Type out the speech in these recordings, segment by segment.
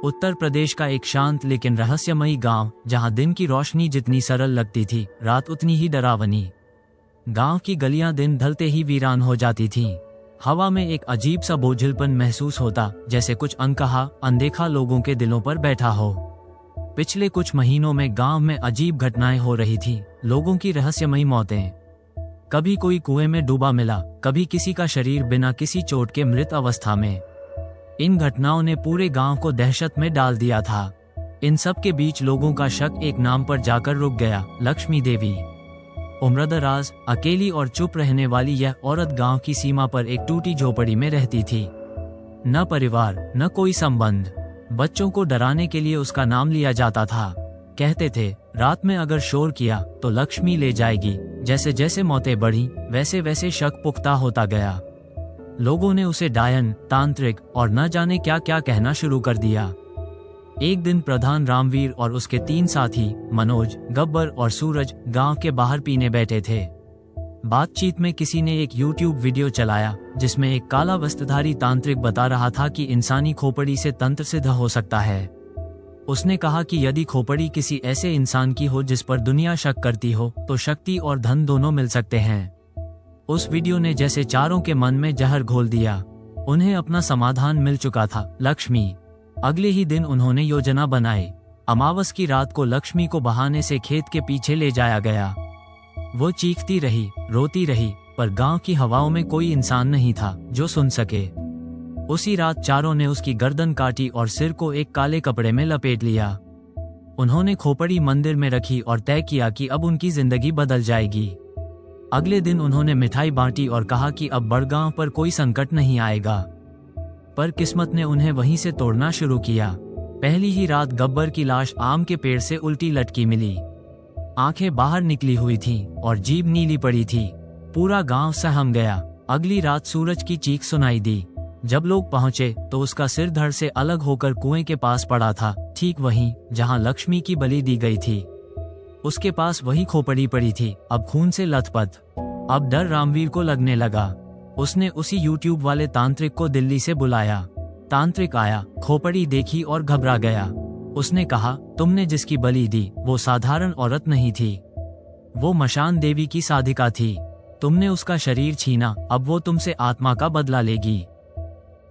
उत्तर प्रदेश का एक शांत लेकिन रहस्यमयी गांव, जहां दिन की रोशनी जितनी सरल लगती थी, रात उतनी ही डरावनी। गांव की गलियां दिन ढलते ही वीरान हो जाती थीं। हवा में एक अजीब सा बोझिलपन महसूस होता, जैसे कुछ अनकहा अनदेखा लोगों के दिलों पर बैठा हो। पिछले कुछ महीनों में गांव में अजीब घटनाएं हो रही थीं, लोगों की रहस्यमयी मौतें। कभी कोई कुएं में डूबा मिला, कभी किसी का शरीर बिना किसी चोट के मृत अवस्था में। इन घटनाओं ने पूरे गांव को दहशत में डाल दिया था। इन सब के बीच लोगों का शक एक नाम पर जाकर रुक गया, लक्ष्मी देवी। उम्रदराज, अकेली और चुप रहने वाली यह औरत गांव की सीमा पर एक टूटी झोपड़ी में रहती थी। न परिवार, न कोई संबंध। बच्चों को डराने के लिए उसका नाम लिया जाता था। कहते थे, रात में अगर शोर किया तो लक्ष्मी ले जाएगी। जैसे जैसे मौतें बढ़ी, वैसे वैसे शक पुख्ता होता गया। लोगों ने उसे डायन, तांत्रिक और न जाने क्या क्या कहना शुरू कर दिया। एक दिन प्रधान रामवीर और उसके 3 साथी मनोज, गब्बर और सूरज गांव के बाहर पीने बैठे थे। बातचीत में किसी ने एक YouTube वीडियो चलाया, जिसमें एक काला वस्त्रधारी तांत्रिक बता रहा था कि इंसानी खोपड़ी से तंत्र सिद्ध हो सकता है। उसने कहा कि यदि खोपड़ी किसी ऐसे इंसान की हो जिस पर दुनिया शक करती हो, तो शक्ति और धन दोनों मिल सकते हैं। उस वीडियो ने जैसे चारों के मन में जहर घोल दिया। उन्हें अपना समाधान मिल चुका था, लक्ष्मी। अगले ही दिन उन्होंने योजना बनाई। अमावस की रात को लक्ष्मी को बहाने से खेत के पीछे ले जाया गया। वो चीखती रही, रोती रही, पर गांव की हवाओं में कोई इंसान नहीं था जो सुन सके। उसी रात चारों ने उसकी गर्दन काटी और सिर को एक काले कपड़े में लपेट लिया। उन्होंने खोपड़ी मंदिर में रखी और तय किया कि अब उनकी जिंदगी बदल जाएगी। अगले दिन उन्होंने मिठाई बांटी और कहा कि अब बड़गांव पर कोई संकट नहीं आएगा। पर किस्मत ने उन्हें वहीं से तोड़ना शुरू किया। पहली ही रात गब्बर की लाश आम के पेड़ से उल्टी लटकी मिली। आंखें बाहर निकली हुई थीं और जीभ नीली पड़ी थी। पूरा गांव सहम गया। अगली रात सूरज की चीख सुनाई दी। जब लोग पहुंचे तो उसका सिर धड़ से अलग होकर कुएं के पास पड़ा था, ठीक वहीं जहां लक्ष्मी की बलि दी गई थी। उसके पास वही खोपड़ी पड़ी थी, अब खून से लथपथ। अब डर रामवीर को लगने लगा। उसने उसी YouTube वाले तांत्रिक को दिल्ली से बुलाया। तांत्रिक आया, खोपड़ी देखी और घबरा गया। उसने कहा, तुमने जिसकी बलि दी वो साधारण औरत नहीं थी, वो मशान देवी की साधिका थी। तुमने उसका शरीर छीना, अब वो तुमसे आत्मा का बदला लेगी।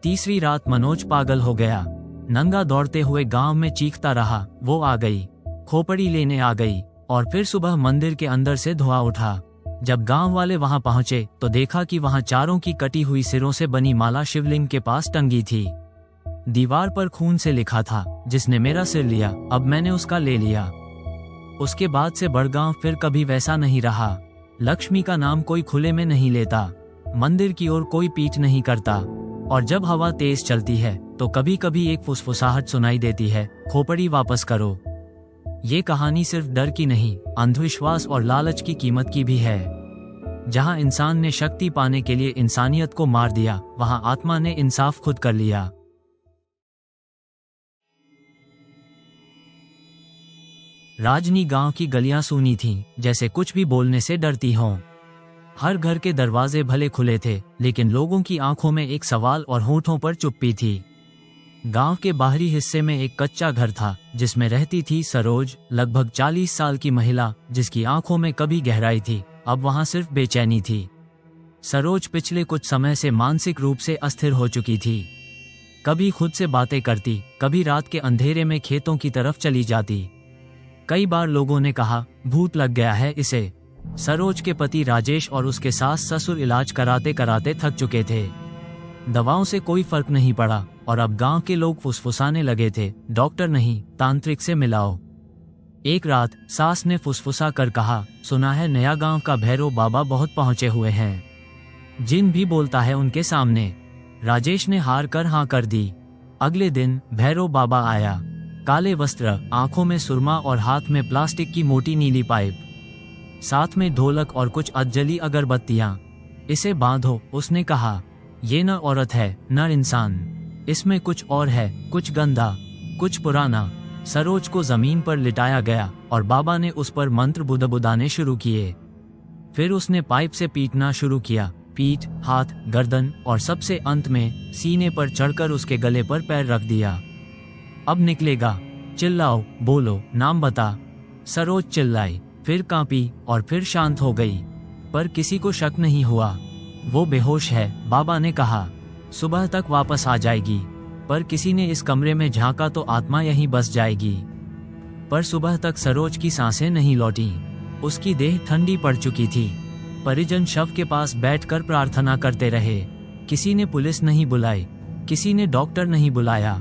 तीसरी रात मनोज पागल हो गया। नंगा दौड़ते हुए गांव में चीखता रहा, वो आ गई, खोपड़ी लेने आ गई। और फिर सुबह मंदिर के अंदर से धुआं उठा। जब गांव वाले वहां पहुंचे तो देखा कि वहां चारों की कटी हुई सिरों से बनी माला शिवलिंग के पास टंगी थी। दीवार पर खून से लिखा था, जिसने मेरा सिर लिया, अब मैंने उसका ले लिया। उसके बाद से बड़गांव फिर कभी वैसा नहीं रहा। लक्ष्मी का नाम कोई खुले में नहीं लेता, मंदिर की ओर कोई पीठ नहीं करता, और जब हवा तेज चलती है तो कभी कभी एक फुसफुसाहट सुनाई देती है, खोपड़ी वापस करो। ये कहानी सिर्फ डर की नहीं, अंधविश्वास और लालच की कीमत की भी है। जहां इंसान ने शक्ति पाने के लिए इंसानियत को मार दिया, वहां आत्मा ने इंसाफ खुद कर लिया। राजनी गांव की गलियां सूनी थीं, जैसे कुछ भी बोलने से डरती हों। हर घर के दरवाजे भले खुले थे, लेकिन लोगों की आंखों में एक सवाल और होठों पर चुप्पी थी। गांव के बाहरी हिस्से में एक कच्चा घर था, जिसमें रहती थी सरोज, लगभग 40 साल की महिला, जिसकी आंखों में कभी गहराई थी, अब वहां सिर्फ बेचैनी थी। सरोज पिछले कुछ समय से मानसिक रूप से अस्थिर हो चुकी थी। कभी खुद से बातें करती, कभी रात के अंधेरे में खेतों की तरफ चली जाती। कई बार लोगों ने कहा, भूत लग गया है इसे। सरोज के पति राजेश और उसके सास ससुर इलाज कराते कराते थक चुके थे। दवाओं से कोई फर्क नहीं पड़ा और अब गांव के लोग फुसफुसाने लगे थे, डॉक्टर नहीं, तांत्रिक से मिलाओ। एक रात सास ने फुसफुसा कर कहा, सुना है नया गांव का भैरव बाबा बहुत पहुंचे हुए हैं, जिन भी बोलता है उनके सामने। राजेश ने हार कर हाँ कर दी। अगले दिन भैरव बाबा आया, काले वस्त्र, आंखों में सुरमा और हाथ में प्लास्टिक की मोटी नीली पाइप, साथ में ढोलक और कुछ अधजली अगरबत्तियां। इसे बांधो, उसने कहा। ये न औरत है, न इंसान, इसमें कुछ और है, कुछ गंदा, कुछ पुराना। सरोज को जमीन पर लिटाया गया और बाबा ने उस पर मंत्र बुदबुदाने शुरू किए। फिर उसने पाइप से पीटना शुरू किया, पीठ, हाथ, गर्दन और सबसे अंत में सीने पर चढ़कर उसके गले पर पैर रख दिया। अब निकलेगा, चिल्लाओ, बोलो, नाम बता। सरोज चिल्लाई, फिर कांपी और फिर शांत हो गई, पर किसी को शक नहीं हुआ। वो बेहोश है, बाबा ने कहा, सुबह तक वापस आ जाएगी। पर किसी ने इस कमरे में झांका तो आत्मा यहीं बस जाएगी। पर सुबह तक सरोज की सांसें नहीं लौटी, उसकी देह ठंडी पड़ चुकी थी। परिजन शव के पास बैठकर प्रार्थना करते रहे। किसी ने पुलिस नहीं बुलाई, किसी ने डॉक्टर नहीं बुलाया।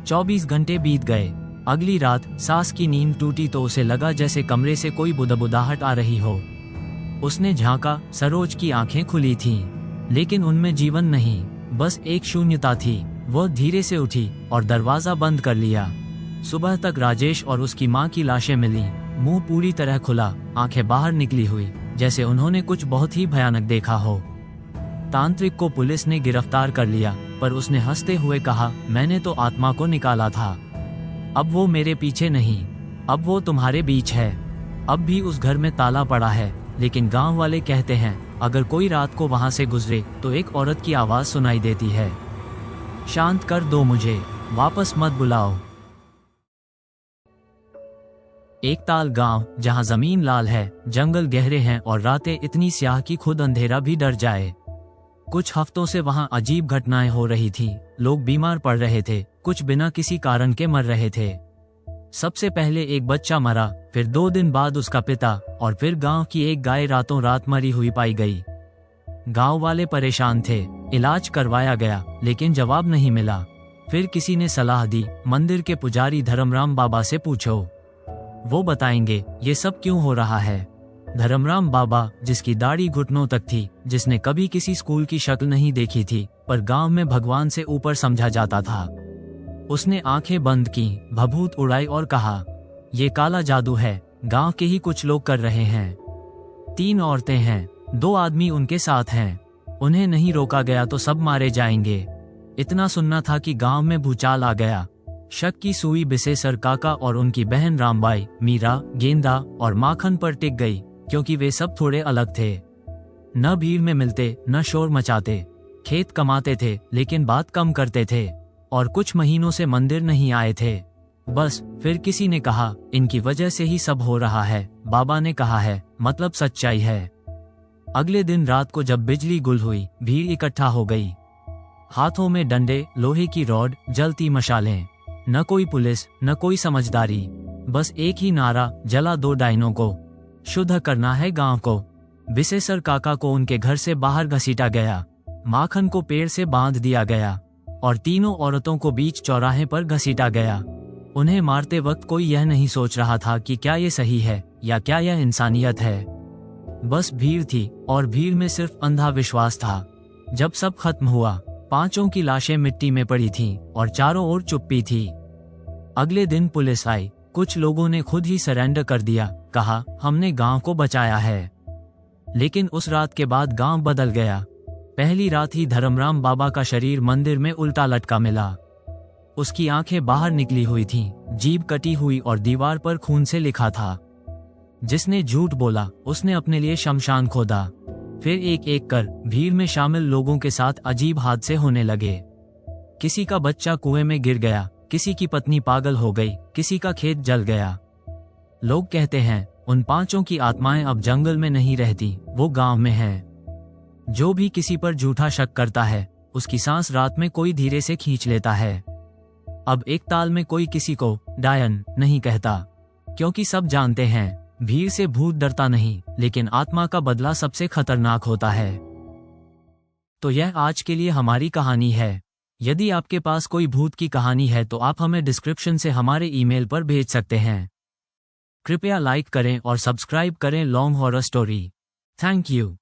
24 घंटे बीत गए। अगली रात सास की नींद टूटी तो उसे लगा जैसे कमरे से कोई बुदबुदाहट आ रही हो। उसने झांका, सरोज की आंखें खुली थीं, लेकिन उनमें जीवन नहीं, बस एक शून्यता थी। वह धीरे से उठी और दरवाजा बंद कर लिया। सुबह तक राजेश और उसकी मां की लाशें मिली, मुंह पूरी तरह खुला, आंखें बाहर निकली हुई, जैसे उन्होंने कुछ बहुत ही भयानक देखा हो। तांत्रिक को पुलिस ने गिरफ्तार कर लिया, पर उसने हंसते हुए कहा, मैंने तो आत्मा को निकाला था। अब वो मेरे पीछे नहीं, अब वो तुम्हारे बीच है। अब भी उस घर में ताला पड़ा है, लेकिन गांव वाले कहते हैं अगर कोई रात को वहां से गुजरे तो एक औरत की आवाज सुनाई देती है। शांत कर दो मुझे, वापस मत बुलाओ। एक ताल गांव, जहां जमीन लाल है, जंगल गहरे हैं और रातें इतनी स्याह कि खुद अंधेरा भी डर जाए। कुछ हफ्तों से वहां अजीब घटनाएं हो रही थीं। लोग बीमार पड़ रहे थे, कुछ बिना किसी कारण के मर रहे थे। सबसे पहले एक बच्चा मरा, फिर 2 दिन बाद उसका पिता, और फिर गांव की एक गाय रातों रात मरी हुई पाई गई। गांव वाले परेशान थे, इलाज करवाया गया, लेकिन जवाब नहीं मिला। फिर किसी ने सलाह दी, मंदिर के पुजारी धर्मराम बाबा से पूछो, वो बताएंगे ये सब क्यों हो रहा है। धर्मराम बाबा, जिसकी दाढ़ी घुटनों तक थी, जिसने कभी किसी स्कूल की शक्ल नहीं देखी थी, पर गांव में भगवान से ऊपर समझा जाता था। उसने आंखें बंद की, भभूत उड़ाई और कहा, ये काला जादू है, गांव के ही कुछ लोग कर रहे हैं। 3 औरतें हैं, 2 आदमी उनके साथ हैं, उन्हें नहीं रोका गया तो सब मारे जाएंगे। इतना सुनना था कि गांव में भूचाल आ गया। शक की सुई बिसेसर काका और उनकी बहन रामबाई, मीरा, गेंदा और माखन पर टिक गई, क्योंकि वे सब थोड़े अलग थे। न भीड़ में मिलते, न शोर मचाते, खेत कमाते थे लेकिन बात कम करते थे, और कुछ महीनों से मंदिर नहीं आए थे। बस फिर किसी ने कहा, इनकी वजह से ही सब हो रहा है। बाबा ने कहा है, मतलब सच्चाई है। अगले दिन रात को जब बिजली गुल हुई, भीड़ इकट्ठा हो गई। हाथों में डंडे, लोहे की रॉड, जलती मशालें। न कोई पुलिस, न कोई समझदारी, बस एक ही नारा, जला दो डायनों को, शुद्ध करना है गांव को। बिसेसर काका को उनके घर से बाहर घसीटा गया, माखन को पेड़ से बांध दिया गया, और तीनों औरतों को बीच चौराहे पर घसीटा गया। उन्हें मारते वक्त कोई यह नहीं सोच रहा था कि क्या ये सही है या क्या यह इंसानियत है। बस भीड़ थी, और भीड़ में सिर्फ अंधा विश्वास था। जब सब खत्म हुआ, 5 की लाशें मिट्टी में पड़ी थीं और चारों ओर चुप्पी थी। अगले दिन पुलिस आई, कुछ लोगों ने खुद ही सरेंडर कर दिया, कहा हमने गांव को बचाया है। लेकिन उस रात के बाद गांव बदल गया। पहली रात ही धर्मराम बाबा का शरीर मंदिर में उल्टा लटका मिला। उसकी आंखें बाहर निकली हुई थीं, जीभ कटी हुई और दीवार पर खून से लिखा था, जिसने झूठ बोला उसने अपने लिए शमशान खोदा। फिर एक एक कर भीड़ में शामिल लोगों के साथ अजीब हादसे होने लगे। किसी का बच्चा कुएं में गिर गया, किसी की पत्नी पागल हो गई, किसी का खेत जल गया। लोग कहते हैं उन 5 की आत्माएं अब जंगल में नहीं रहती, वो गांव में हैं। जो भी किसी पर झूठा शक करता है, उसकी सांस रात में कोई धीरे से खींच लेता है। अब एक ताल में कोई किसी को डायन नहीं कहता, क्योंकि सब जानते हैं भीड़ से भूत डरता नहीं, लेकिन आत्मा का बदला सबसे खतरनाक होता है। तो यह आज के लिए हमारी कहानी है। यदि आपके पास कोई भूत की कहानी है तो आप हमें डिस्क्रिप्शन से हमारे ईमेल पर भेज सकते हैं। कृपया लाइक करें और सब्सक्राइब करें long horror story. Thank you.